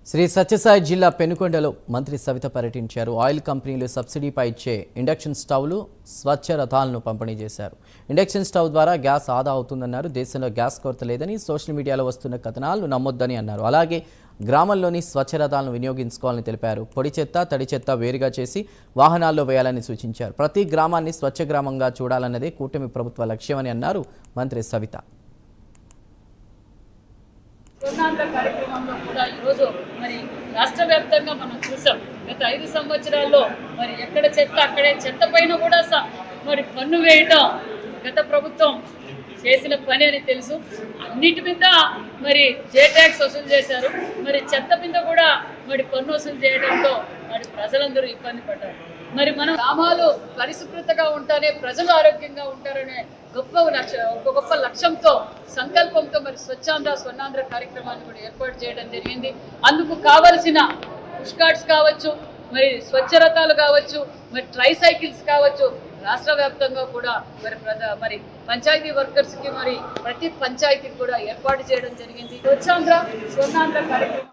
శ్రీ సత్యసాయి జిల్లా పెనుకొండలో మంత్రి సవిత పర్యటించారు. ఆయిల్ కంపెనీలు సబ్సిడీపై ఇచ్చే ఇండక్షన్ స్టవ్లు, స్వచ్ఛ రథాలను పంపిణీ చేశారు. ఇండక్షన్ స్టవ్ ద్వారా గ్యాస్ ఆదా అవుతుందన్నారు. దేశంలో గ్యాస్ కొరత లేదని, సోషల్ మీడియాలో వస్తున్న కథనాలను నమ్మొద్దని అన్నారు. అలాగే గ్రామాల్లోని స్వచ్ఛ రథాలను వినియోగించుకోవాలని తెలిపారు. పొడి చెత్త, తడి చెత్త వేరుగా చేసి వాహనాల్లో వేయాలని సూచించారు. ప్రతి గ్రామాన్ని స్వచ్ఛ గ్రామంగా చూడాలన్నదే కూటమి ప్రభుత్వ లక్ష్యమని అన్నారు మంత్రి సవిత. కార్యక్రమంలో కూడా ఈరోజు మరి రాష్ట్ర వ్యాప్తంగా మనం చూసాం. గత 5 సంవత్సరాల్లో మరి ఎక్కడ చెత్త అక్కడే చెత్త పైన కూడా మరి పన్ను వేయటం గత ప్రభుత్వం చేసిన పని అని తెలుసు. అన్నిటి మీద మరి జే ట్యాక్స్ వసూలు చేశారు. మరి చెత్త మీద కూడా మరి పన్ను వసూలు చేయడంతో మరి ప్రజలందరూ ఇబ్బంది పడ్డారు. మరి మన గ్రామాలు పరిశుభ్రతగా ఉంటేనే ప్రజలు ఆరోగ్యంగా ఉంటారనే గొప్ప లక్ష్యంతో సంకల్పంతో మరి స్వచ్ఛాంధ్ర స్వర్ణాంధ్ర కార్యక్రమాన్ని కూడా ఏర్పాటు చేయడం జరిగింది. అందుకు కావలసిన పుష్ కార్డ్స్ కావచ్చు, మరి స్వచ్ఛ రథాలు కావచ్చు, మరి ట్రైసైకిల్స్ కావచ్చు, రాష్ట్ర వ్యాప్తంగా కూడా మరి పంచాయతీ వర్కర్స్కి మరి ప్రతి పంచాయతీకి కూడా ఏర్పాటు చేయడం జరిగింది. స్వచ్ఛాంధ్ర స్వర్ణాంధ్ర కార్యక్రమం